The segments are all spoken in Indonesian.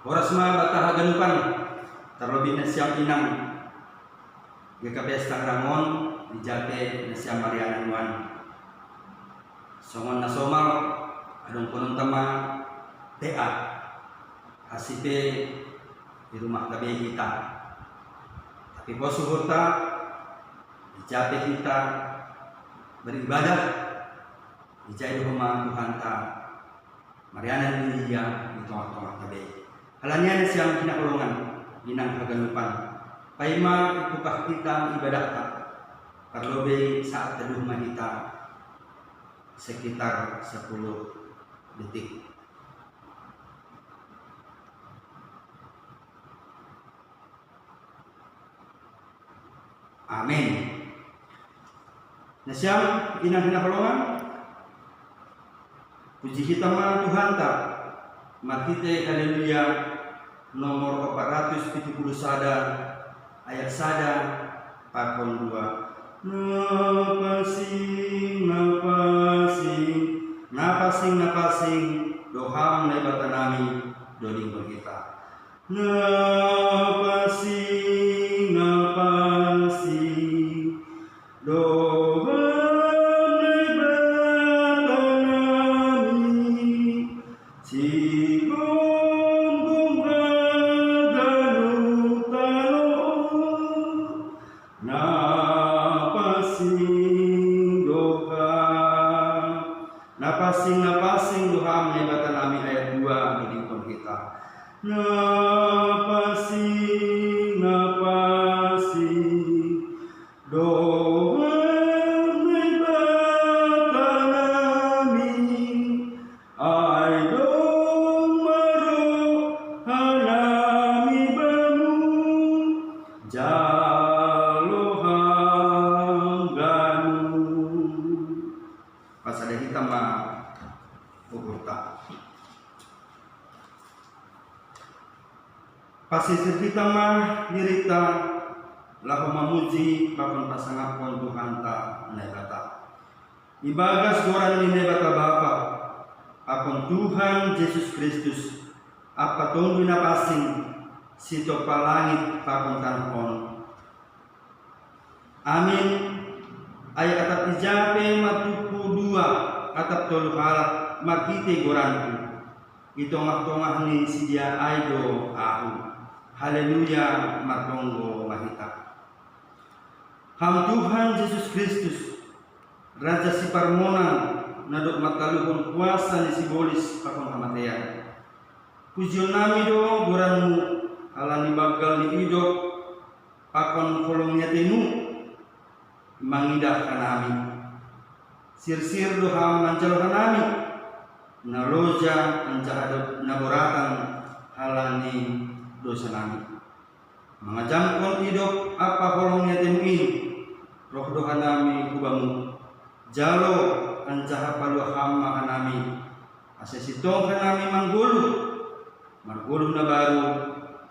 Orasma bataha ganupan terlebih na siyang inang Gika pesta Ramon dijate na siyang Mariana Nuan songon na somal adong punong tama TA hasipe di rumah gabi kita tapi po suhurta dijate kita beribadah dijai di rumah Tuhan ta Mariana Nuan di tengah-tengah gabi halanya siyang kinakulungan ginang kaganupan paima ipukah kita ibadah ta karlobe saat teduh manita sekitar 10 detik. Amin. Nasyam inang kinakulungan puji kita ma Tuhan ta Makite haleluya nomor 470 sada ayat sada pakon 2 napasing doham lebatan nami doding kita napasing doham lebatan nami napasing doham lebatan nami ayat 2 doding kita napasing doham lebatan nami ay dong marohanami bamu jalohang ganu pasada kita ma ukurta pasisir kita mah dirita lahu mamuji pakon pasangapon Tuhan ta nebata ibagas goran ni nebata Bapa akon Tuhan Yesus Kristus apa tunggu napasing sito palangit pakon tanpon amin ay atap ijape matupu 2 atap tolu halak makite goranku itongah-tongah ni sidia aido ahu haleluya matonggo mahita ham Tuhan Yesus Kristus Raja si Parmona nadok mataluhon kuasa ni simbolis pakon hamatean pujion nami do goranmu alani bagal ni idok pakon kolongnya temu mangidah kanami sir-sir do ham mancalo kanami naloja ancahadot naboratan halani dosa nami mengajamkan hidup apa kolongnya temu ini roh doha nami kubamu jalo ancaha palu hamma kanami asesitong kanami manggulu na baru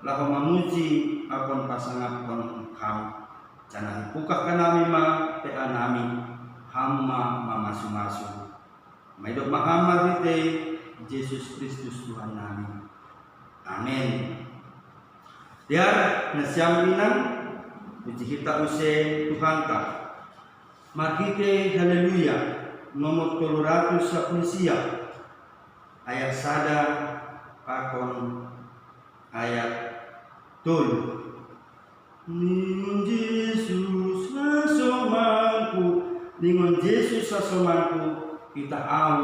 lahu mamuji akon pasangapon ham cana hipukah kanami ma tea nami hamma mamasu-masu maidok Muhammad ite Yesus Kristus Tuhan nami amin. Biar nasyam inang puji kita use Tuhan ta makite haleluya nomor 310 ayat sada pakon ayat tul ningon Yesus sasomanku kita au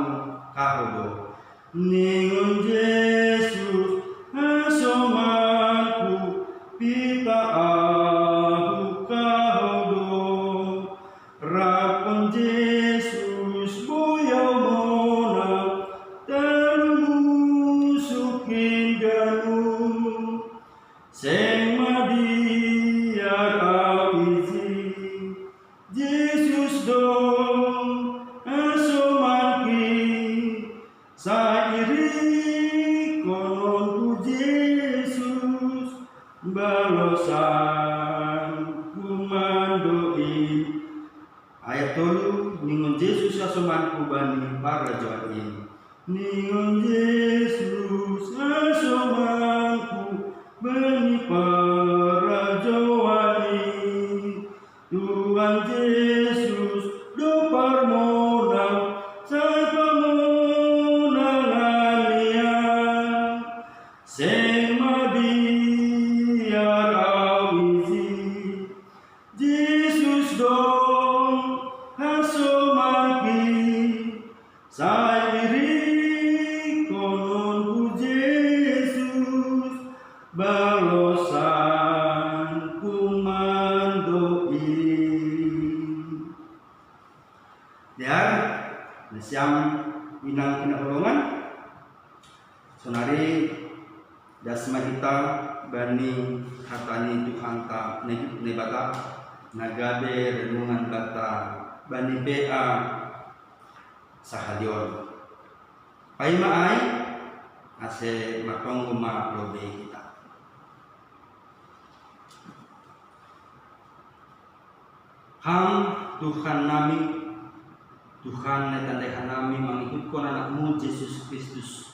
kahodo ningon Yesus sasomanku kita ahu kahodo rapon Yesus boyo mona termusukin ganu seng madiar awizi Yesus dong asomanki sairi konon ku Yesus balosan kumandoi ayat tolu ningon Yesus asomanku bani para joain ningon Yesus asomanku bani parajawai Tuhan Yesus do permohonan saya permohonannya sema biar awisi Yesus dong hasomaki saya iri konon Yesus balosan kumandoi dan siang inang kinahulungan sonari dasma kita bani hatani Tuhan ta nebata nagabe renungan bata bani PA sahadion pai maai ase matong uma lobe kita ham Tuhan nami Tuhan netandai nami mengikutkan anakmu Yesus Kristus.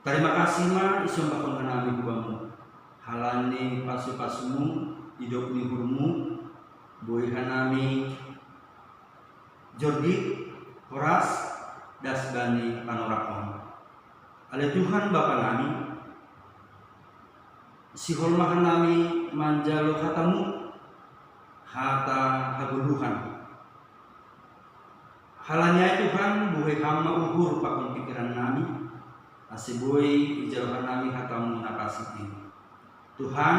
Terima kasih ma isong bakong nami kubamu. Halani pasu-pasumu hidup ni hurmu boy nami Jordi Horas dasbani panorakon. Ale Tuhan Bapa nami si hormahan nami manjalo hatamu hata haguluhan. Halanya Tuhan buhay hama uhur pakon pikiran nami asiboy ijarohan nami hatamu nakasitin Tuhan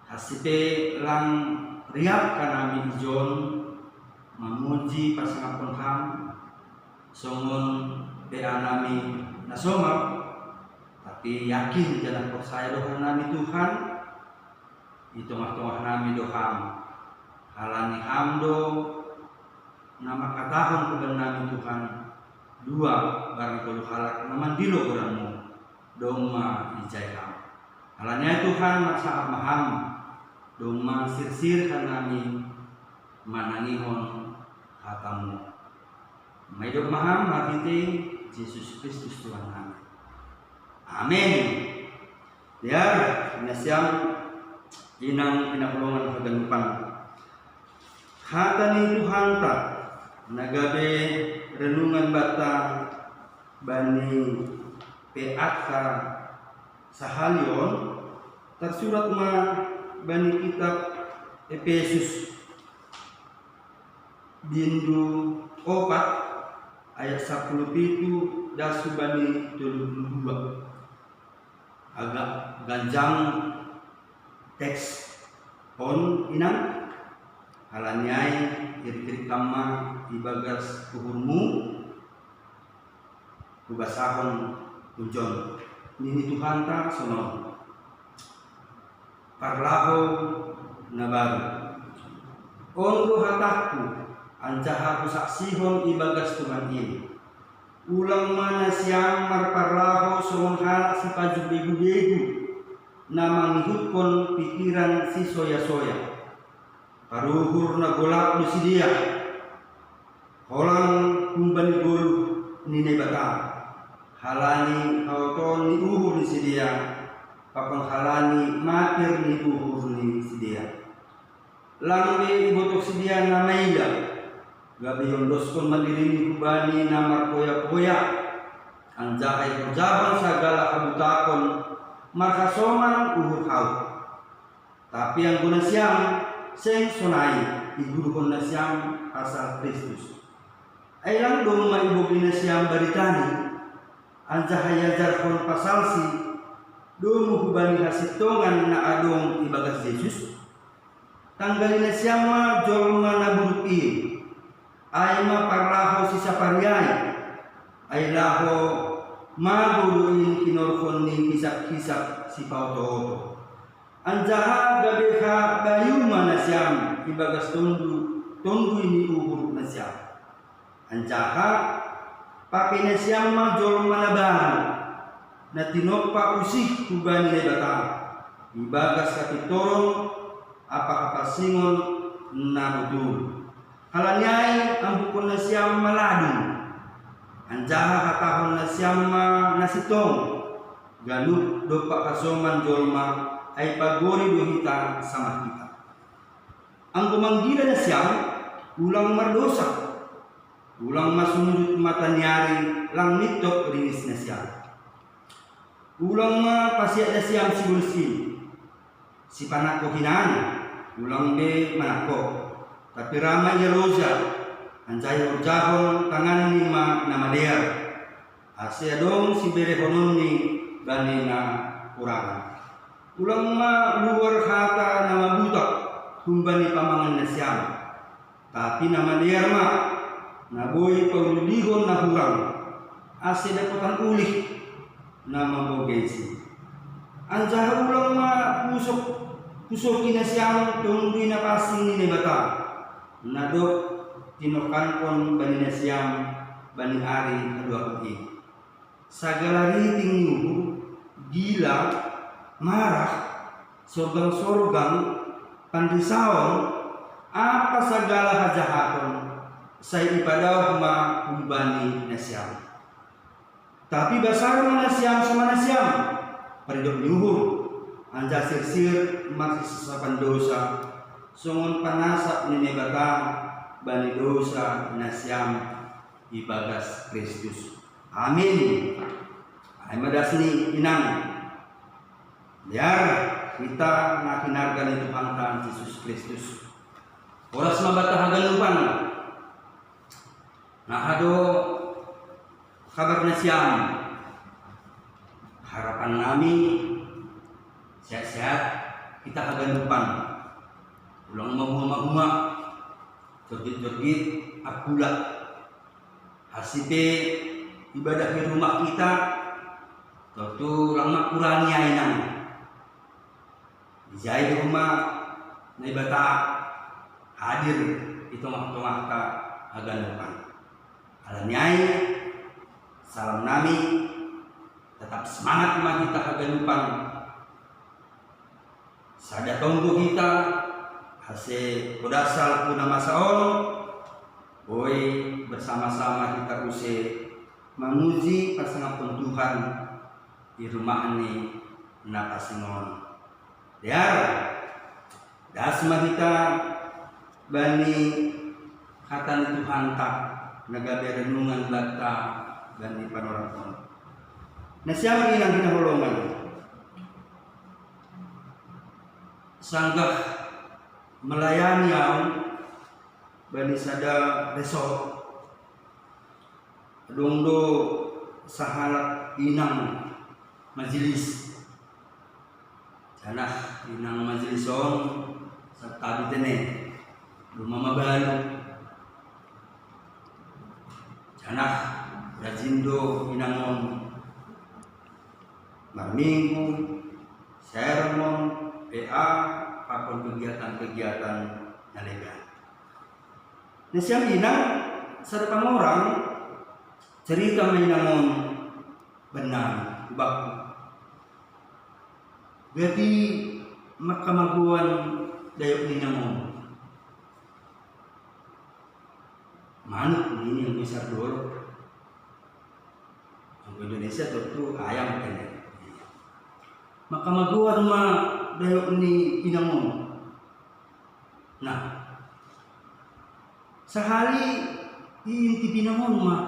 hasipe lang riap kanami ijon mamuji pasangapon ham songon PA nami nasomap tapi yakin jalan percaya dohan nami Tuhan itu tengah-tengah nami doham halani hamdo nama katahon kebenaran nami Tuhan dua barang tolu halak naman dilo kurangmu doma ijayam halanya Tuhan maksa maham doma sirsir kanami manangihon hatamu maidok maham hatite Yesus Kristus Tuhan kami amin biar nasyam inang pinapulungan kaganupan hatani Tuhan tak nagabe renungan bata bani PAK sahalion tersurat ma bani kitab Efesus bindu 4 ayat 17 dasu bani 22 agak ganjang teks on inang halanyai kiri-kiri kama ibagas kuhurmu kubasahon kunjon nini Tuhan ta sono parlaho nabaru ongo hataku ancaha kusaksihon ibagas Tuhan ini ulang mana siang marparlaho sonon halak si pajubegu-begu namang hukon pikiran si soya-soya paruhur na golak lu si dia holang kumbani golu nini bata halani kauton ni uhur ni si dia papang halani matir ni uhur ni si dia lambe ibotok si dia namaida gabi yondoskon mandiri kubani namar poya-poya anjakai perjaban sagala kabutakon markasoman uhur kau tapi yang guna siang seng sonai igurukon na siyang asal Kristus ay lang dong maibugin na siyang baritani anjahaya jarkon pasalsi dong hubani hasitongan na adong ibagas Yesus tanggalin na siyang ma jolma na burukin ay maparlaho si saparyay ay laho maguruin kinorkon ni kisak-kisak si pauto-oto anjaha gabeha bayuma na siyam ibagas tundu ini uhur na siyam anjaha pakai na siyam majol manabahan na tinokpa usik kubani na bata ibagas katitoron apa singon na udul halanyay ang bukon na siyam maladu anjaha katahon na siyam nasitong galut do pakasoman jolma ay pagori do hita sama kita. Ang kumanggilan na siya, ulang mardosa, ulang masunod mata niyari, lang nitok rinis na siya. Ulang pasya na siyang sigursin, si panako hinan, ulang be manako, tapi ramai Yerosa, anjay orjahon tangan ni na mader, asya dong si berehonon ni bani na kurang. Ulang luar hata na mabutak, humbani pamangan na siyam, tapi na mader na boy paulihon na hurang, asya dapotan ulih, na mambogesi. Anjah ulang pusok kinasiyang tunggu na pasing ni nebata. Nadok tinokan pon bani nasiyang bani ari adua kuki. Sagala riting yuhu, gila, marah, sorgang-sorgang, pandisaon, apa sagala hajahaton, say ipadaw kumbani nasiyang. Tapi basar mana siam sama nasiam, paridok nyuhur, anja sirsir masih sesapan dosa, sungun panasap nini batang, bani dosa nasiam ibagas Kristus. Amin. Ay madasni inang, biar kita nakinargan itu Tuhan Yesus Kristus. Oras mabatahagan lupan, nahado kabar na siyam, harapan kami sehat-sehat kita kaganupan, ulang mahuma-huma, jogit-jogit, akula, hasipe ibadah di rumah kita, tentu ulang makurani ainang, dijahit di rumah, na ibata hadir itu tengah-tengah ka kaganupan, alanyai. Salam nami, tetap semangat ma kita kaganupan. Sada tonggo kita, hase kodasal puna masaon, boy bersama-sama kita use memuji pasangapun Tuhan di rumah ini napasingon. Biar dasma kita bani katan Tuhan tak nagabe renungan bata dan di panorakon. Nah siapa ilang kinahulungan? Sanggah melayani ang bani sada resort dongdo sahalat inang majelis. Janah inang majelison sa tabi tene lumamabalo. Janah rajindo inangon marminggu sermon PA pakon kegiatan-kegiatan nalega. Nah siang inang sarepang orang cerita mainangon benar baku. Jadi makamaguan dayok ninangon manuk ini yang besar dulu. Indonesia tentu ayam kan. Maka magawa rumah dayok ni pinamon. Nah, sehari inti pinamon mah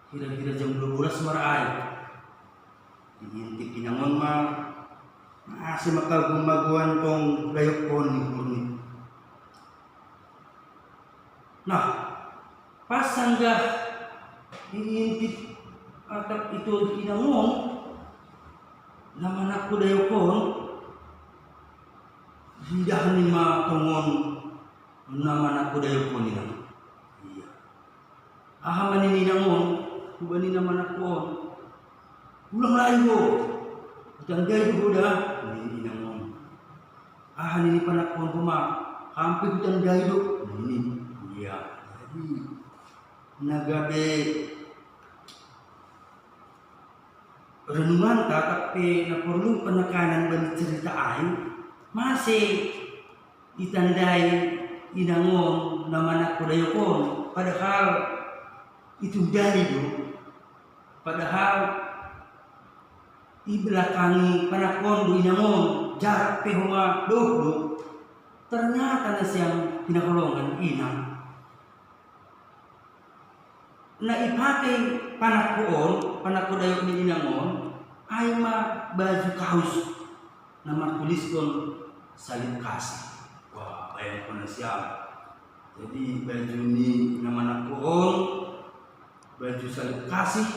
kira-kira jam 12 marai. Inti pinamon mah masih maka gumaguan tong dayok pon ni. Nah, pas sanggah inti atap itu kinamon naman ako dayokon hindahan ni matongon naman ako dayokon nila. Iya. Ahaman ni ninamon kubani naman ako ulang layo utang ko da ni ninamon. Ahan ni panakon kuma hampir utang gayo ni. Iya. Jadi nagabe renungan tapi na perlu penekanan bagi cerita ain masih ditandai inangon nama anak kodayokon padahal itu dari itu padahal i belakangi panakon do inangon jarak pehoma doh ternyata na siyang pinakulungan inang na ipakai panako dayo ni inangon ay baju kaos na martuliskon salib kasih. Wah, bayang ko na siya. Jadi baju ni na manakon baju salib kasih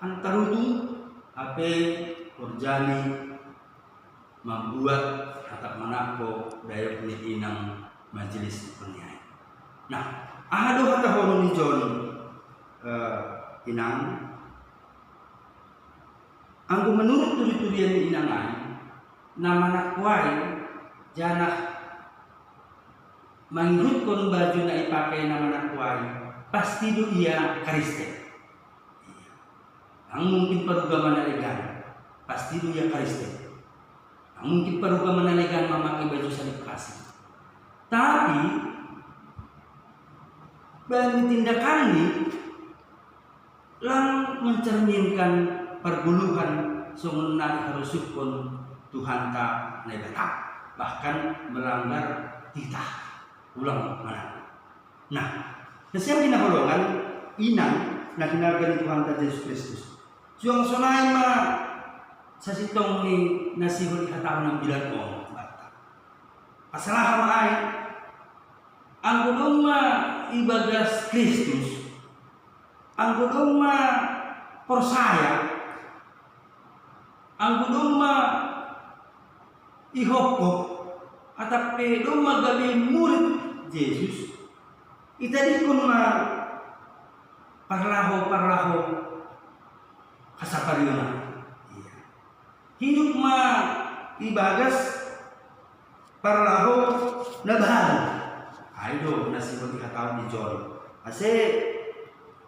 kan tarutung ape korjani membuat atap manako dayo ni inang majelis peniai. Nah, ado hata hono ni John inang anggo menurut turi-turian ni inangan nama nakwai janah mangrutkon baju na ipakai nama nakwai pasti do ia Kristen. Ang mungkin paruga manaligan pasti do ia Kristen. Ang mungkin paruga manaligan memakai baju salib kasih. Tapi bagi tindakan ini lang mencerminkan perguluhan sungai harusukun Tuhan tak negata bahkan melanggar titah ulang mana. Nah, kesiap kinahulungan inang na kinarga ni Tuhan ta Yesus Kristus. Suang sunay sa sitong ni nasihol ikatao ng bilang o bata. Pasalahan ay ang gulong ibagas Kristus ang gulong persaya ang gulong ihokok at pedong magabi murid Jesus itadi kun parlaho kasapariuna hidup ibagas parlaho na bahan ayo nasibot ikatawon ni John kasi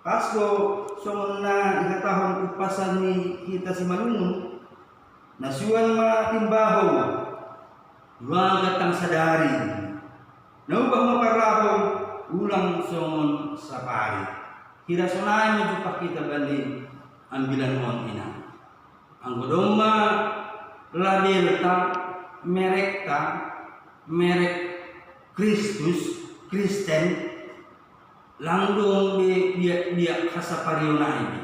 Pasko so na ikatahon upasan ni kita si Malungun nasuan timbaho dua gatang sadari naubah maparlaho ulang songon sapari kira sonay mo jupak kita bali ambilan on ina ang godoma labelta merek Kristus Kristen langdong dia kasapariuna ini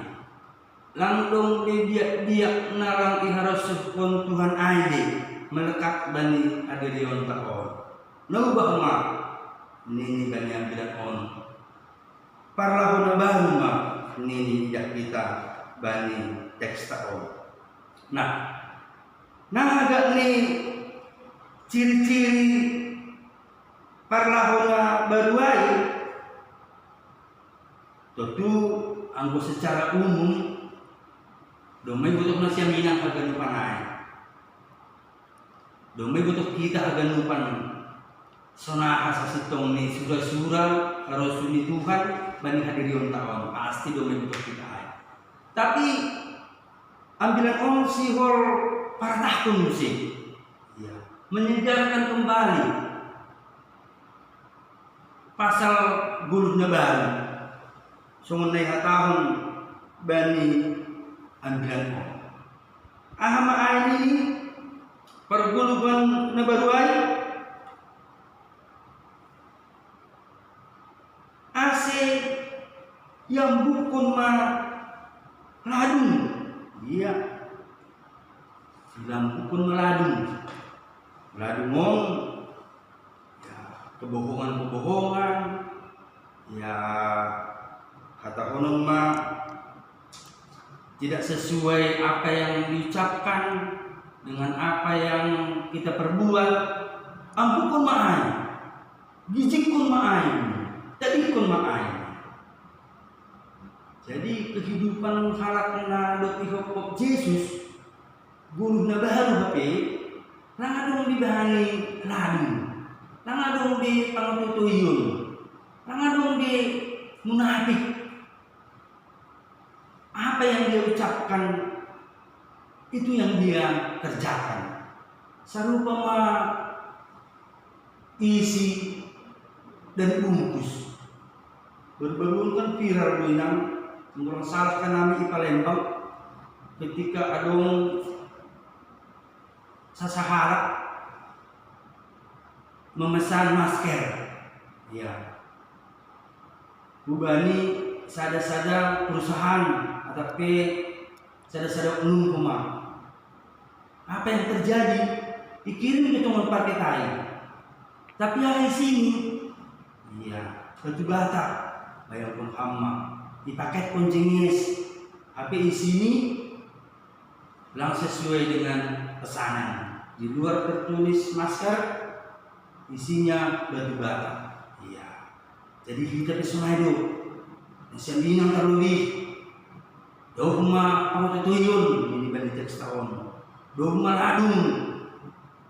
langdong dia narang iharos sepon Tuhan aide melekat bani adirion taon naubah ma nini bani ambilan on parlaho na baru ma nini dak kita bani teks taon. Nah agak ni ciri-ciri parlaho na baruai tentu anggo secara umum domay butuh na siya minang haganupan ay domay butuh kita haganupan sonaha sa sitong ni sura-sura karosu ni Tuhan bani hadirion taon pasti domay butuh kita ay tapi ambilan on sihor para tahun musik ya, menyegarkan kembali pasal guluh na baru sungun na hatahon bani ambilan on ahama ini perguluhan na baruay ase yang bukun ladung iya silang bukun meladung meladungong ya kebohongan ya kata honong tidak sesuai apa yang diucapkan dengan apa yang kita perbuat ampun ma'ay gijikun ma'ay tadikun ma'ay. Jadi kehidupan halak na ihokok Yesus guluh na baharu hape langadong dibahani ladung langadong di pangtutuyun langadong di munafik apa yang dia ucapkan itu yang dia kerjakan sarupa isi dan bungkus baru-baru kan viral doinang orang salahkan nami di Palembang ketika adong sasaharap memesan masker. Ya, bubani sada-sada perusahaan atau sada-sada umum rumah. Apa yang terjadi? Dikirim ke tunggal pakai tai. Tapi hari sini, iya, batu bata, bayar pun hama, dipakai konjengis. Tapi di sini langsung sesuai dengan pesanan. Di luar tertulis masker, isinya batu bata. Iya. Jadi kita pesona itu, nasiam binang terlebih. Dogma kamu tutuyun ini balik teks tahun. Dogma ladung,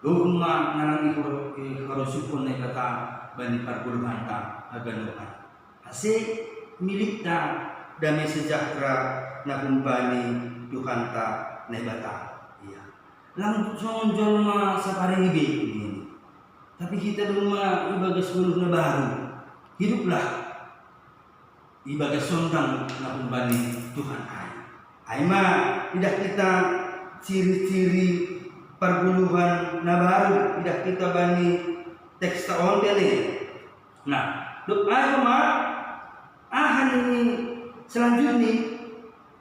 dogma nanang ikarosupon na kata bani pargulmanta aganukan. Asik milik ta damai sejahtera na kumpani Tuhanta na ibata. Iya. Langsung jolma sa paribi ini. Tapi kita rumah ibaga 10 na baru. Hiduplah ibaga sondang na kumpani Tuhan Aima tidak kita ciri-ciri perguluhan na baru, tidak kita bani teks tahun dia nih. Nah, dok ma ahan ini selanjutnya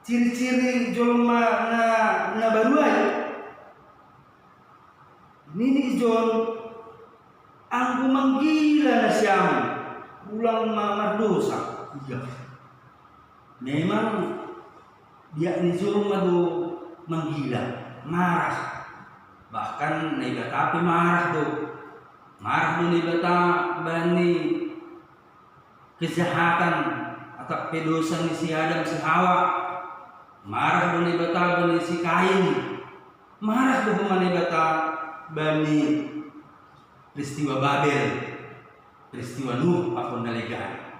ciri-ciri jolma na baru aja. Nini jon angku menggila na siam ulang mamar dosa. Iya. Memang dia ni jolma do menggila, marah. Bahkan nega tapi marah do. Marah do nega bani kejahatan atau pedosa ni si Adam si Hawa. Marah do nega bani si Kain. Marah do nega bani peristiwa Babel, peristiwa Nuh apun nalegan.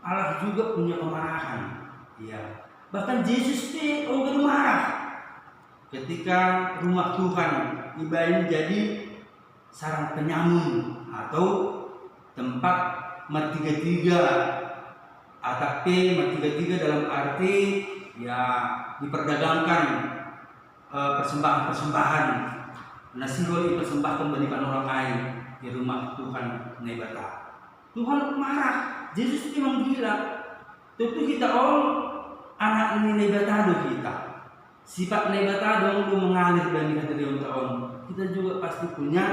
Allah juga punya kemarahan. Iya. Bahkan Yesus itu orang marah ketika rumah Tuhan ibadah jadi sarang penyamun atau tempat mertiga-tiga atau mertiga-tiga dalam arti ya diperdagangkan persembahan-persembahan nasi roti persembahkan berikan orang lain di rumah Tuhan Nebata. Tuhan marah. Yesus itu memang gila. Tentu kita anak ini nebatado kita. Sifat nebatado itu mengalir dari tahun. Kita juga pasti punya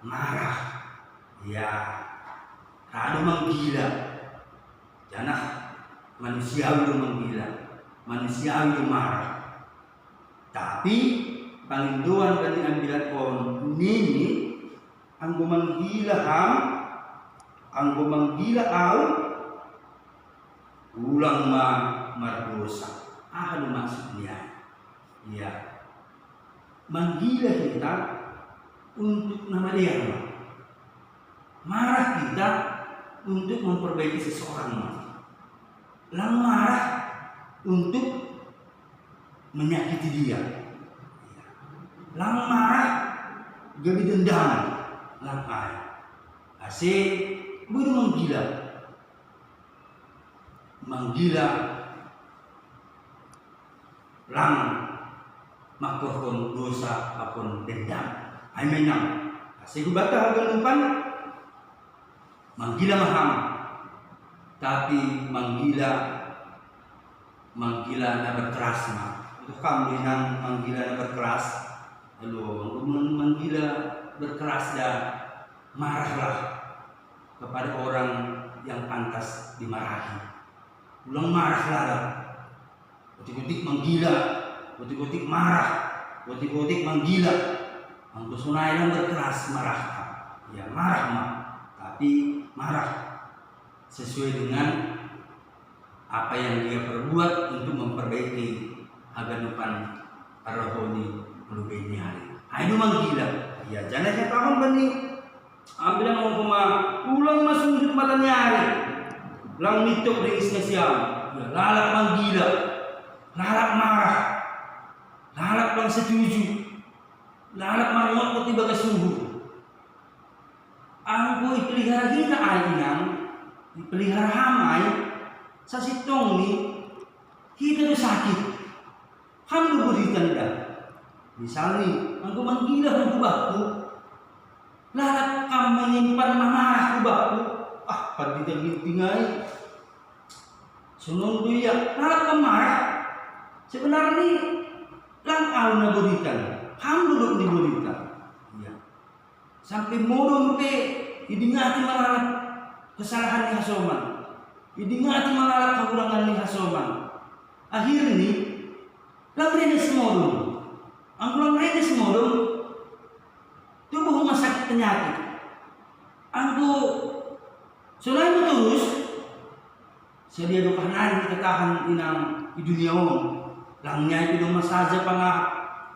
marah. Ya, kado menggila. Jangan manusiawi itu menggila. Manusiawi itu marah. Tapi paling doan dari ambilan ini anggo menggila anggo menggila ulang mardosa. Apa maksudnya? Ya, menggila kita untuk nama dia, marah kita untuk memperbaiki seseorang, lang marah untuk menyakiti dia, lang marah gabi dendam, lang asik baru menggila lang makohon dosa akon dendam ay menang asik bata ganupan menggila maham tapi menggila na berkeras itu kamu yang menggila na berkeras lalu menggila berkeras dan marahlah kepada orang yang pantas dimarahi. Ulang marahlah, gotik-gotik menggila, gotik-gotik marah, gotik-gotik menggila. Anggo sunai lang berkeras marah, ya marah mah, tapi marah sesuai dengan apa yang dia perbuat untuk memperbaiki aganupan arahoni melubeni hari. Ayo menggila, ya jangan tahun bani. Ambil ang kuma ulang masuk mata nyari lang nitok ring spesial ya, lalak menggila, lalak marah, lalak lang setuju, lalak marungot ko tiba kasuhu. Ang ko ipelihara kita ayang ipelihara hamay sa sitong ni kita do sakit ham do buritan da Misalnya, aku menggila ng kubahku, lahat kang menyimpan amarah kubahku, pag ditaging-tingay, sunong duya, lahat kang marah. Sebenarnya, lang aw na buritan, hamdulog ni buritan. Ya. Sampai modong pe, idingati malalat kesalahan ni Hasoman, idingati malalat kekurangan ni Hasoman. Akhirnya, lang rin semodong. Ang kulang rin semodong, tubuh masakit penyakit. Angku selain terus, sedia dukanan ketahan inang di dunia umum. Langnya itu dong saja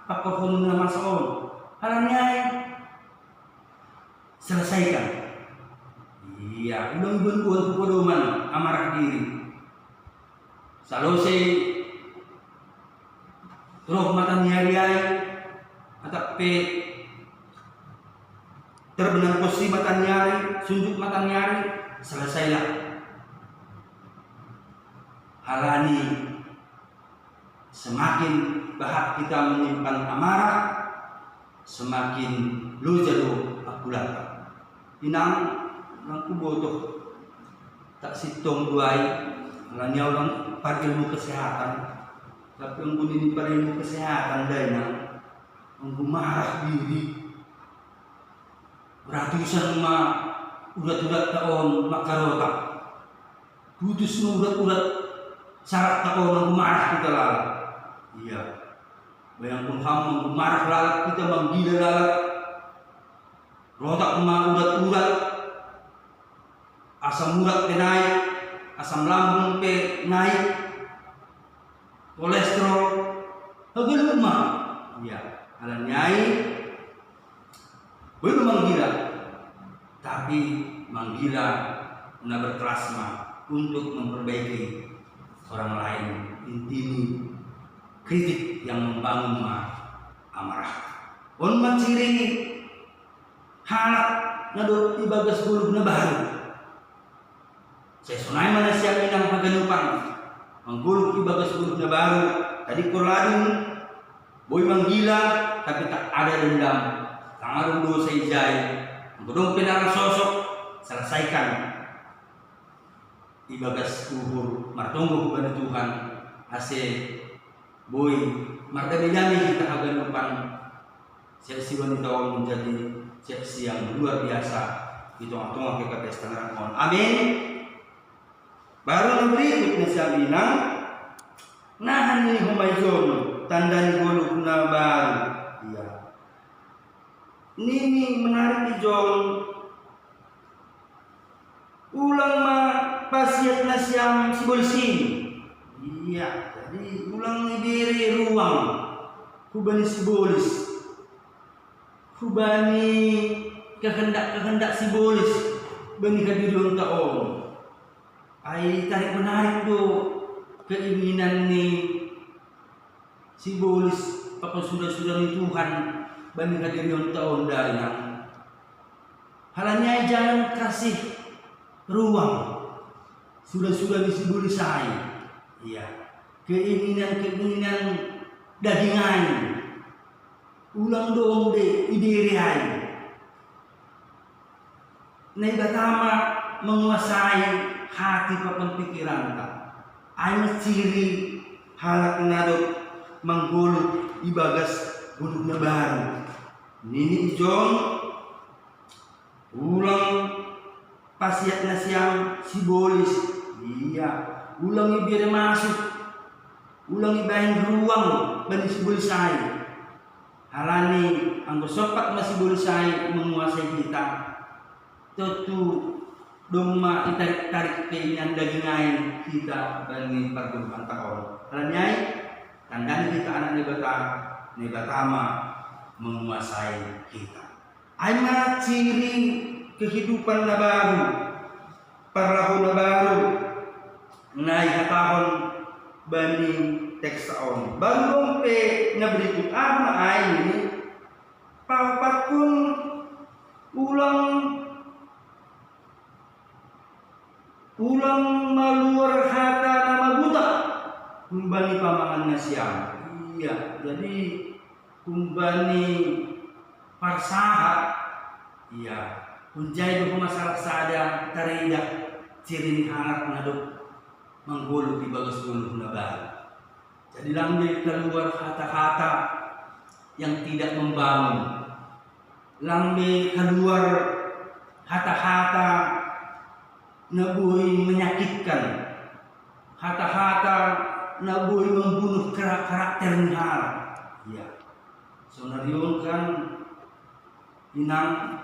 pakokon na masaon. Halangnya selesaikan. Iya, ibang buat kepodoman amarah diri. Salose roh mata nyari-nyari atap pe terbenam posisi mata nyari, sunduk mata nyari, selesailah. Halani semakin bahak kita menyimpan amarah, semakin lu jadu akulata. Inang nangku bodoh tak sitong duai, halanya orang pada ilmu kesehatan. Tapi ang bunyi pada ilmu kesehatan dahil ang marah diri ratusan urat-urat taon makarotak putus na urat-urat syarat taon ang marah kita lalat. Iya, bayang kung ham marah lalat kita menggila lalat rotak urat-urat asam urat pe naik, asam lambung pe naik, kolesterol, hagel umah, ya, alam nyai, belum menggila, tapi menggila, na berkelasma untuk memperbaiki orang lain, intini, kritik yang membangun amarah. On menciri halak nado ibagas gulug na baru. Saya sunai mana siap inang paganupan. Menggulung ibagas gulung na baru. Tadi kurladung boy menggila tapi tak ada dendam. Tangarung dosa ijay. Menggulung penarang sosok selesaikan. Ibagas uhur martunggu kepada Tuhan. Ase boy martabidami kita haganupan. Seksi wanita menjadi seksi yang luar biasa. Itu tengah-tengah ke pesta ngerakon. Amin. Baru yang berikutnya siya bilang, nahan ni humayson, tanda ni gulog na baru. Iya. Nini menarik di jong, ulang pasiat na siyang sibolsin. Iya, jadi ulang iberi ruang, kubani sibolis, kubani kehendak sibolis, bani kadidong taon. Ay tarik menarik do keinginan ni simbolis sudah ni Tuhan bani kadirion taon dari nang halanya jangan kasih ruang sudah ni simbolis saya. Iya, keinginan dagingan ulang dong de idiri ay na ibatama menguasai hati papan pikiran tak. Ayo ciri halak ngadot menggulung ibagas gulung na baru. Nini ijong ulang pasiat na siyang sibolis. Iya, ulang ibire masuk, ulang ibahin ruang bani sibolis ay. Halani ang sopat masibolis ay menguasai kita. Tentu doma itarik-tarik keinginan dagingain kita bagi perguruan tahun. Halanya tandanya kita anak nebatama menguasai kita. Aima ciri kehidupan na baru, parahon na baru, naik tahun bani teks tahun. Baru pe na berikut ay ini papat pun ulang maluar hata nama buta kembali pamangan siang. Iya, jadi kumbani parsaha, iya, kunjai do masalah sada tarida ciri hangat ngaduk menggulu di bagus dulu nabar. Jadi lambe keluar kata-kata yang tidak membangun, lambe keluar kata-kata nabui menyakitkan, kata-kata nabui membunuh karakter nihal. Ya, sonarion kan inang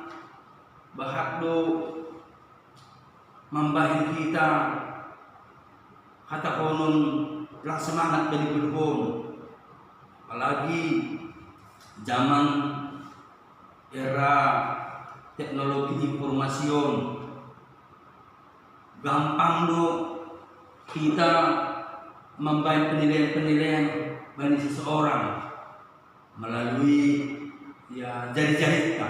bahak do membahin kita kata konon lang semangat bagi berhubung, apalagi zaman era teknologi informasion, gampang do kita membaik penilaian-penilaian bagi seseorang melalui ya jari-jari kita.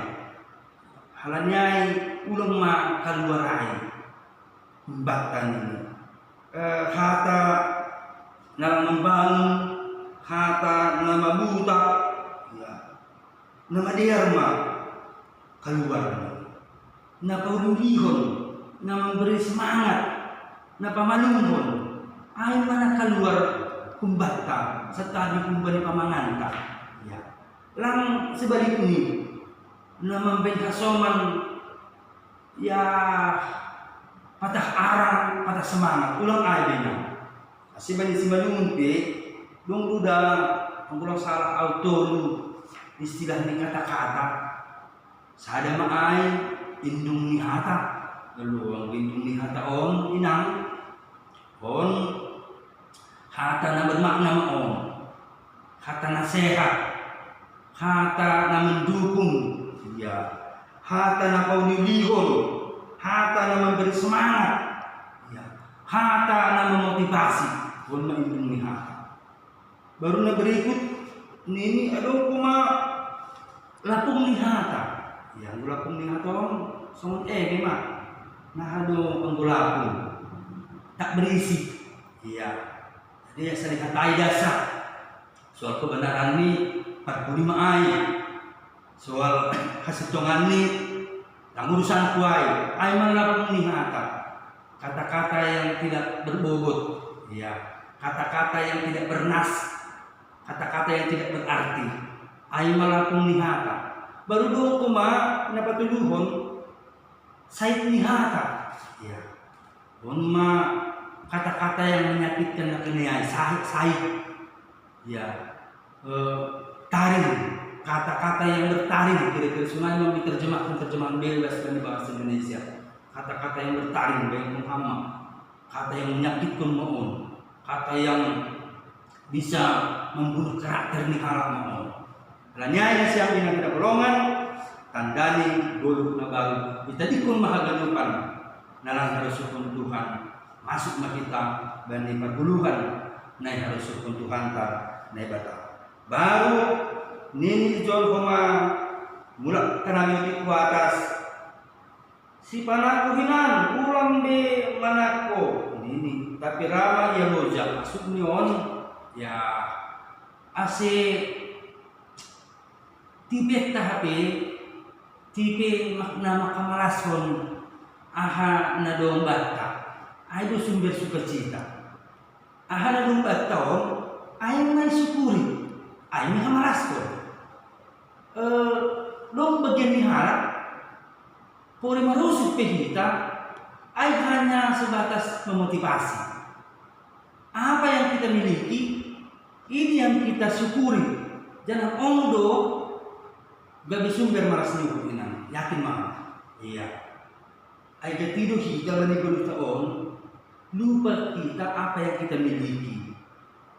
Halanya ulung ma kaluarai membaktan ini kata nama membangun, kata nama buta, ya, nama derma keluar, nama ulihon, nama beri semangat, nama manunghon, ayo mana keluar kumbata, serta di kumbani pamanganta, ya, lang sebaliknya, nama bengkasoman, ya, patah arang, patah semangat, ulang aja. Si Manumpe, dong udah anggulang salah auto lu istilah ni kata-kata. Sada maay indung ni hata, lalu ang indung ni hata on inang on hata na bermakna on, hata na sehat, hata na mendukung, ya, hata na paunilihon, hata na memberi semangat, ya, hata na memotivasi. Pun maindung ni hata. Baru na berikut nini aduh kuma lapung ni hata. Yang lapung ni hata on songon memang nah aduh anggulapung tak berisi. Iya. Jadi yang sering katai dasar. Soal kebenaran ni 45 ayat. Soal hasetongan ni yang urusan kuai. Ay man lapung ni hata. Kata-kata yang tidak berbobot. Iya. Kata-kata yang tidak bernas, kata-kata yang tidak berarti. Ay malapung nihata. Baru doon kuma napatuluhon sait nihata. Ya. Doon ma kata-kata yang menyakitkan na kenayay sait. Ya. Taring, kata-kata yang bertaring. Kira-kira sungai mau diterjemahkan terjemahan bebas dari bahasa Indonesia. Kata-kata yang bertaring baik Muhammad. Kata yang menyakitkan mohon. Kata yang bisa membunuh karakter ni harap mohon. Lanyai siang ini kita golongan tandani dulu na baru. Kita dikun mahagalupan nalang harus hukum Tuhan masuk ma kita bani perpuluhan nai harus hukum Tuhan ta nai bata. Baru nini jol koma mulak kanami di atas si panaku hinan ulang be manako ini. Tapi ramah ya loja masuk nion ya ase tipe makna makamalason aha na doong bata ay do sumber sukacita aha na doong bata ay may sukuri ay may kamalason doong bagian ni harap puri marusuk pehita ay hanya sebatas memotivasi. Apa yang kita miliki, ini yang kita syukuri. Jangan ondo gabi sumber maras niunan, yakin mah. Iya. Ay gatido kita manigul taon, lupa kita apa yang kita miliki.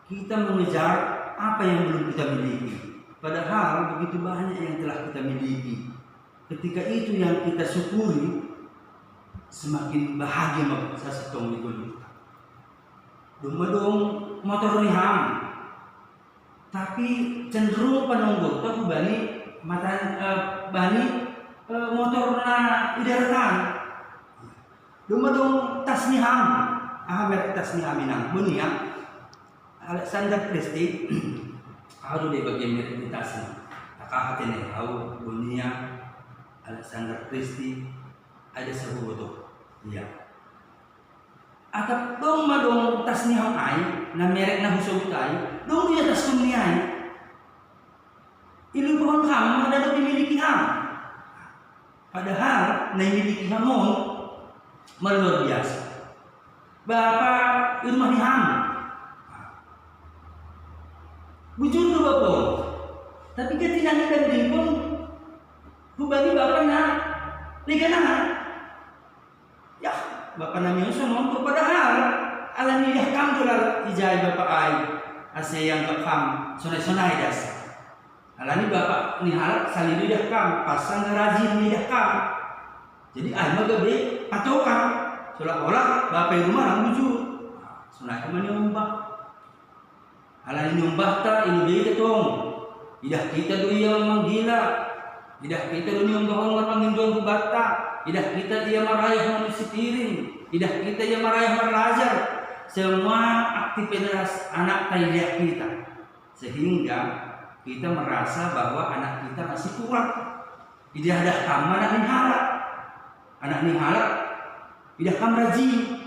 Kita mengejar apa yang belum kita miliki. Padahal begitu banyak yang telah kita miliki. Ketika itu yang kita syukuri, semakin bahagia sa setong ligul. Dumadong motor ni ham. Tapi cenderung panunggul to bani motor na idaratan. Dumadong tas ni ham. Tas ni ham inang bunia. Alexander Christie Aduh deh bagian meditasi. Kakak hati tahu dunia Alexander Christie ada sebuah betul. Iya. Atap dong madong tas nihang ay na merek na husog tay. Dong dia tas kong niyay. Ilubuhan ham madado pimiliki ham. Padahal naimiliki hamon luar biasa. Bapak rumah ham. Bujur do bapak. Tapi ketinangan din pun hubagi bapak na liganahan. Ya, bapak namin sunod padahal alam niya kam dolar ijay bapak ay asayang kakam sunay-sunay das. Alam ni bapak ni halak salili dah kam pasang rajin ni dah kam. Jadi ay magabi patokan seolah-olah bapak rumah lang bujur. Sunay ka man yung umbak. Alam ni umbak ta inubi ka tong. Idah kita do iya manggila. Idah kita do yung gahong mapangindon ko bata. Idah kita dia marayah manusia piring. Idah kita dia marayah marlajar. Semua aktivitas anak tayah kita. Sehingga kita merasa bahwa anak kita masih kurang. Idah dah kam anak ni halak. Anak ni halak. Idah kam rajin.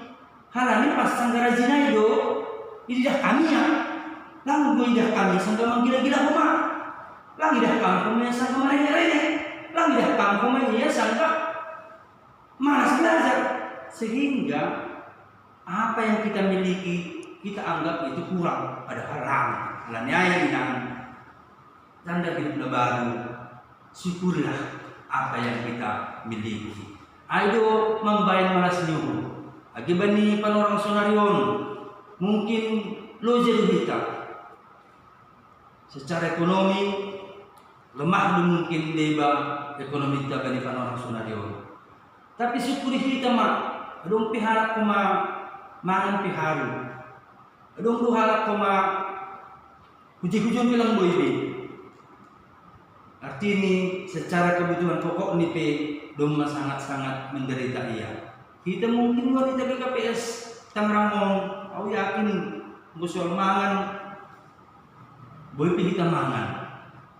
Halak ni pas sangga rajin ay do. Idah kami ya. Lang go idah kami sangga manggila-gila rumah. Lang idah kam kumaya sangga marene-rene. Lang idah kam kumaya sangga malas belajar. Sehingga apa yang kita miliki kita anggap itu kurang, padahal lang ayat inang tanda hidup na baru. Syukurlah apa yang kita miliki. Ayo membayar malas nyuruh. Akibat ni panorang sonarion mungkin lo jadi kita secara ekonomi lemah lu mungkin deba ekonomi kita bani panorang sonarion. Tapi syukuri kita mak, adong piharak kuma mangan piharu, adong duharak kuma hujan-hujan bilang boybe. Artinya secara kebutuhan pokok ni pe doma sangat-sangat menderita ia. Kita mungkin wanita KPS Tangrangong, aku yakin musuh mangan boybe kita mangan.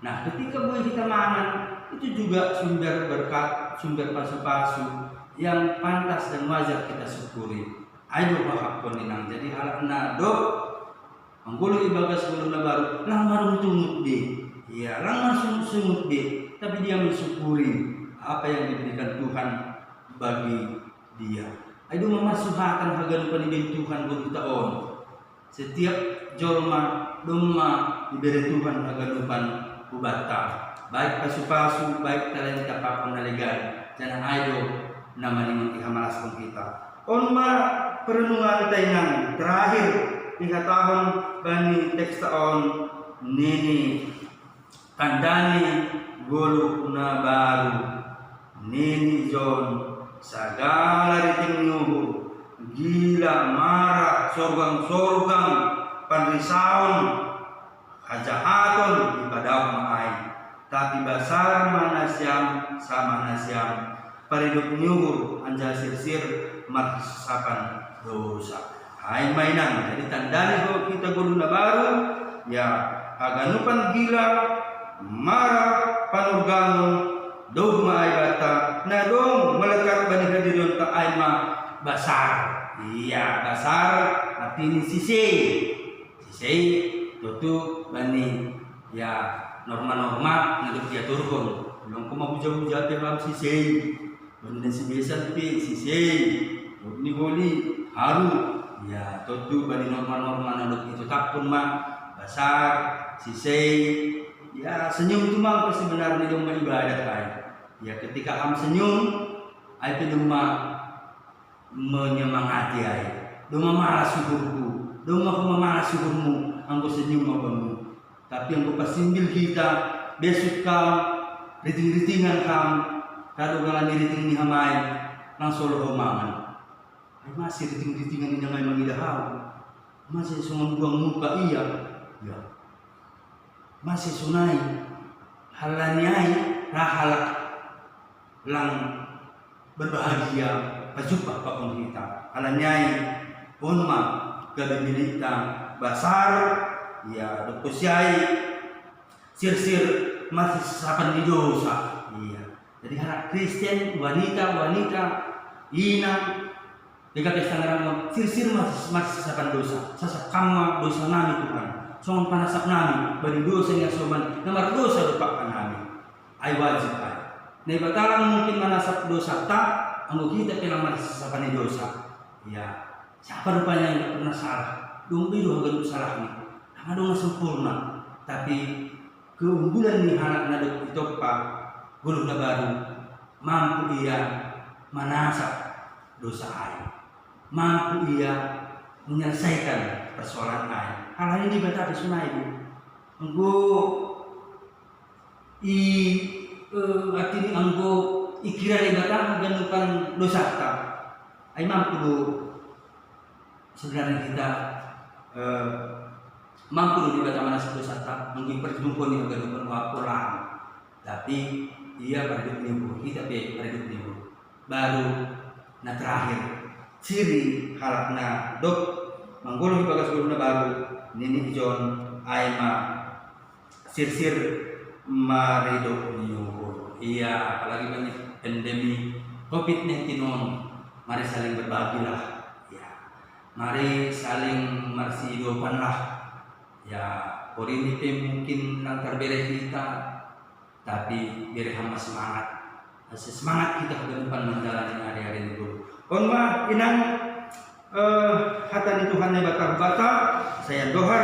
Nah, ketika boy kita mangan itu juga sumber berkat, sumber pasu-pasu yang pantas dan wajar kita syukuri. Ayo bahakon ninang jadi halak na do anggolo ibagas gulo na baru lang marung tunggut di. Ya, lang sungut di, tapi dia mensyukuri apa yang diberikan Tuhan bagi dia. Ayo memasuhakan hagan panibin Tuhan bagi taon. Setiap jorma doma diberi Tuhan haganupan ubata. Baik pasu-pasu, baik talenta pakon naligan. Jangan ayo nama ni ihamalas kita. Onma perenungan tainang terakhir 3 tahun bani teks taon nini kandani golu na baru nini John sagala riting nuhu gila marah sorgang-sorgang panrisaon kajahaton ibadah maay tapi basar manasyam sama nasyam pariduk nyuhur anja sir marsapan dosa. Hai mainan jadi tandani bahwa kita gulu na baru ya aganupan gila marah panurgangon dogma ay bata na dong melekat bani hadiron ta ay ma basar. Iya basar artinya sisay tutu bani ya norma-norma ngaduk dia turun belum ko mabuja-buja dalam sisay bani si besan pi sisay ni goli haru ya tutu bani norma-norma ngaduk itu takpun ma basar sisay ya senyum itu mah sebenarnya dong ibadat ay ya ketika ham senyum ay dong menyemangati ay dong malas syukurku dong malas syukurmu anggo senyum mabamu. Tapi anggo pasimbil kita besok kam riting-ritingan kam kado ngalani riting ni hamay nang solo mangan ay masih riting-ritingan ni ngay mangidahaw masih sungon buang muka iya ya masih sunay halanyay rahalak lang berbahagia pajupah pakon kita halanyay unma gabi milita basar ya dokusyai sir-sir masih sapan di dosa. Iya. Jadi anak Kristen, wanita, inang, jika pesta ngarang sir-sir masih sapan dosa. Sasak kama dosa nami Tuhan. Soal panasak nami, bari dosa yang soban, nomor dosa lupa nami. Ay wajib ay. Nah batalang mungkin manasap dosa tak, anggo kita pilang masih sapan dosa. Iya. Siapa rupanya yang tidak pernah salah? Dumpi dua gantung salah nih. Karena dong sempurna. Tapi keunggulan nih anak nadok itu pak gulung baru mampu ia manasap dosa air, mampu ia menyelesaikan persoalan air. Hal ini batasi sunai bu. Anggo artinya anggo ikira batang gandukan dosa tak. Ay mampu do sebenarnya kita mampu di batang manasap dosa tak. Mungkin perjumpon yang gandukan wapulang. Tapi ia berduk nibu, kita berduk nibu. Baru na terakhir ciri halakna dok manggolo bagas guluna baru nini John Aima sir-sir marido nibu. Iya, apalagi banyak pandemi COVID-19 mari saling berbagilah. Ya, mari saling marsidopan lah. Ya, ini mungkin lantar beres kita. Tapi biar hamba semangat kita ke depan menjalani hari-hari itu. Onma inang hatan Tuhan bata saya dohar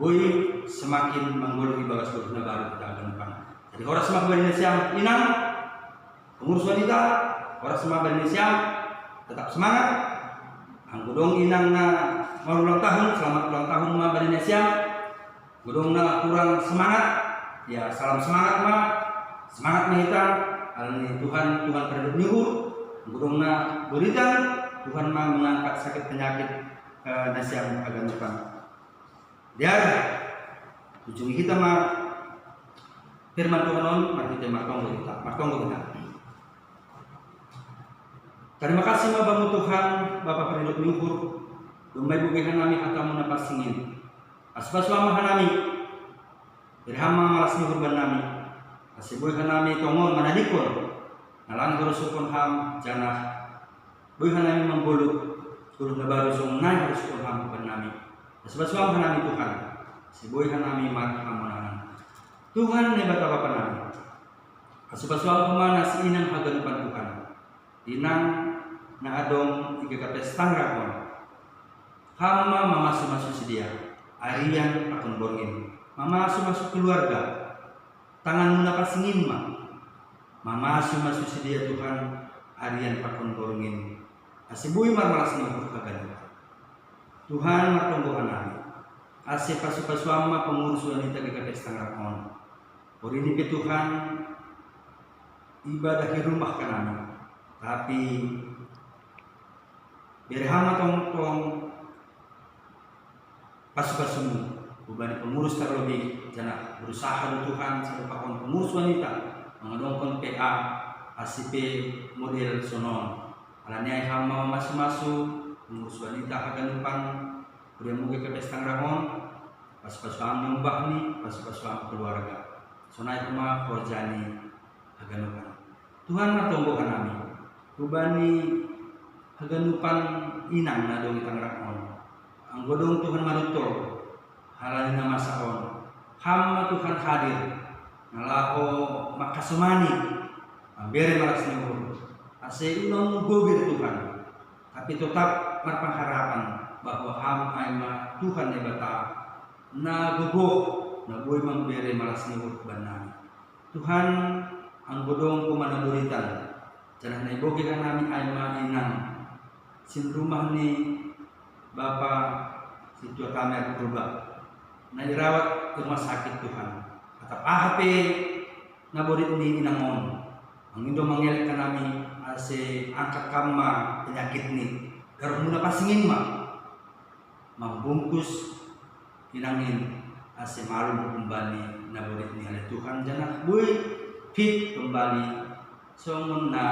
boy semakin menggolong bagas guluna baru kita ke depan. Jadi orang semua Indonesia inang pengurus wanita orang semua Indonesia tetap semangat. Anggudong inang na mau ulang tahun, selamat ulang tahun ma Indonesia. Gudong na kurang semangat. Ya salam semangat ma, semangat kita. Alani Tuhan terhadap nyuhur, gudongna berikan Tuhan ma mengangkat sakit penyakit nasiam agama Tuhan. Biar ujung kita ma firman Tuhan on, mari kita martonggo kita. Terima kasih ma bamu Tuhan, Bapa terhadap nyuhur, dumai bugehan nami hatamu napas singin. Asbas lama hanami. Irhama malas ni kurban nami, asiboy kanami tongon manadikon, nalang harusupon ham janah, boy kanami membulut, gulung na baru sung nai harusupon ham kurban nami, asbaswam kanami Tuhan, asiboy kanami marhamonan. Tuhan ne bata bapa nami, asbaswam kumana si inang haganupan Tuhan, inang na adong igagapes tangrakon, hama mamasu-masu si dia, arian akon borgin. Mama masuk keluarga, tanganmu napas ingin mama masuk sedia Tuhan, arian pakon borongin, asibui marmalas nyukur kaganda. Tuhan matonggohan nami, asih pasu-pasuama pengurus wanita GKP Tangrakon. Ini pe Tuhan ibadah di rumah kanami, tapi berhama tong pasu-pasumu. Bubani pengurus terlebih jangan berusaha Tuhan sampai pakon pengurus wanita mengadongkan PA ACP model sonon alanya hama masuk pengurus wanita akan depan kemudian mungkin ke pesta Tangrakon pas suami mbah nih pas suami keluarga sonai rumah korjani akan depan Tuhan matonggokan kami bubani akan depan inang nadong Tangrakon anggodong Tuhan marutul halalina masaon hama Tuhan hadir nalaho makasumani bere maras nyuhur ase inong gobir Tuhan tapi tetap berpengharapan bahwa hama Tuhan bata na gugoh na boy membere maras nyuhur banami Tuhan ang bodong kumanaburitan jangan na ibogi ka namin ayma inang sin rumah ni Bapa si Tua Tamer berubah na dirawat ke rumah sakit Tuhan atap AHP naborit ni inamon ang indo mangelik ka nami ase angkat kama penyakit ni garong muna pasingin mambungkus inangin ase malu kembali naborit ni oleh Tuhan janak boy fit kembali songon na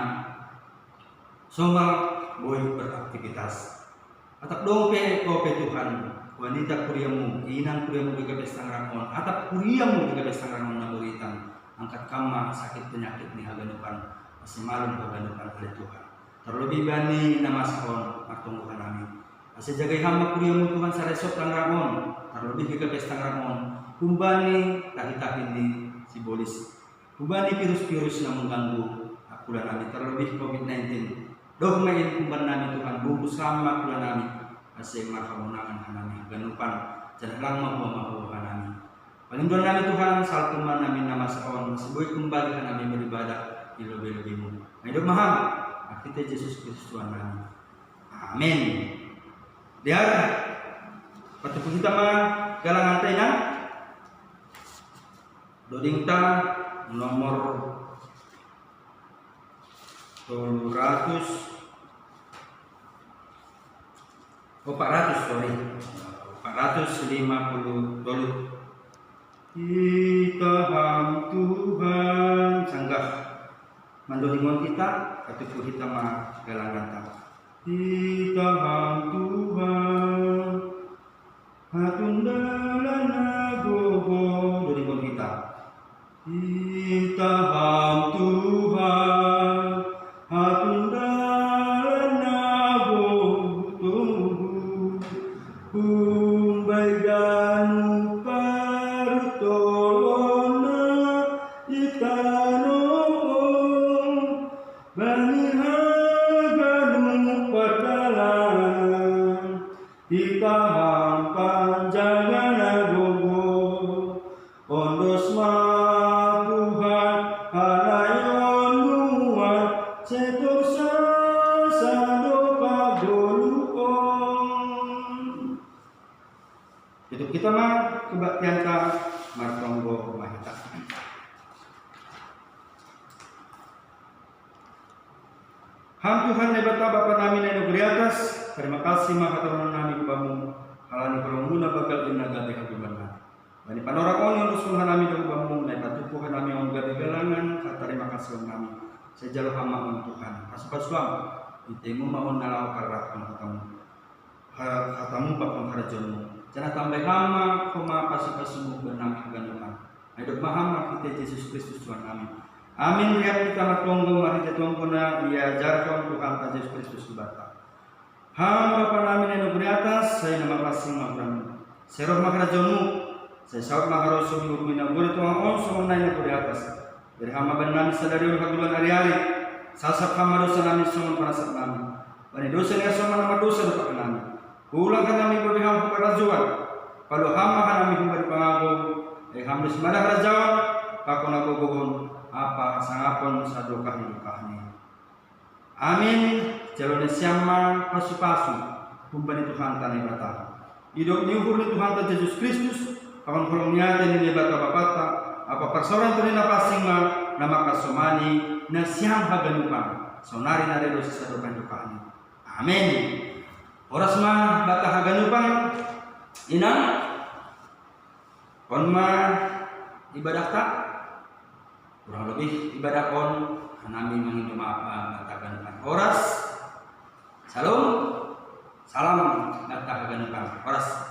somal boy beraktivitas atap dope kope Tuhan wanita kuriamu, inang kuriamu di pesta ngramon, atap kuriamu di pesta ngramon naburitan, angkat kama sakit penyakit ni haganupan, masih malum haganupan oleh Tuhan. Terlebih bani nama sakon matungguhan kami. Masih jagai hamba kuriamu Tuhan saresok ngramon, terlebih di pesta ngramon, kumbani tahi-tahi ni sibolis, kumbani virus-virus yang mengganggu akulan kami, terlebih COVID-19. Doh main kumban nami Tuhan bungkus sama akulan kami. Asing makamunangan hanami ganupan jangan lang mabuah hanami. Palinduan nami Tuhan salkuman nami nama saon sebuah kembali hanami beribadah di lebih-lebihmu. Hidup maham akita Yesus Kristus Tuhan kami. Amin. Dia patuh kita mah galangan tena dodingta nomor 450 dulu. Kita ham Tuhan sanggah mandolingon kita katuku kita mah galangan ta. Kita ham Tuhan hatundalana gogo dolingon kita. Kita ham Tuhan hatundalana gogo Umbaidanu partolona itano bani haganu padalan kita hampan jangan gogo ondos ma Tuhan halayon nuan setor sadoka doluon. Hidup kita mah kebaktian ka martonggo mahita. Ham Tuhan nebata Bapa nami na di atas, terima kasih mah katurunan nami kebamu halani perumuna bakal inagabe kagubangan. Bani panorakon yang usulhan nami dari kebamu na patupuhan nami ang gabi galangan terima kasih nami. Sejauh hama on Tuhan. Pas-pasuam itemu maon nalaw karak ang katamu bakal harajonmu. Jangan tambah hama koma pasi-pasimu bernama ganukan. Hidup mahama kita Yesus Kristus Tuhan kami. Amin. Lihat kita matonggo mari jatonggo na diajarkan Tuhan ta Yesus Kristus subata. Hamba panami neno di atas saya nama pasing mabrami. Serah makarajonmu. Saya sawat makaroso minggu minang guru Tuhan on somonai neno di atas. Dari hamba bernami sadari hagulan hari-hari. Sasap hamba dosa nami somon panasat nami. Bani dosa ni asoma nama dosa dosa nami. Ulang kan kami berbiham kerajuan. Kalau hamba kan kami kembali pengagum. Hamba semada kerajuan. Kakon aku gogon apa sangapon sadokah hidupahni. Amin. Jalone siama pasu-pasu. Kumpani Tuhan tanah bata. Hidup diukur ni Tuhan ta Yesus Kristus. Kawan kolong nyata ni bata bapata. Apa persoalan tu ni napasing nama kasomani na siang haganupan. Sonari na redo sa sadokah hidupahni. Amin. Oras mah bata haganupan inang on mah ibadah tak kurang lebih ibadah on hanami mangin bata haganupan oras salam bata haganupan oras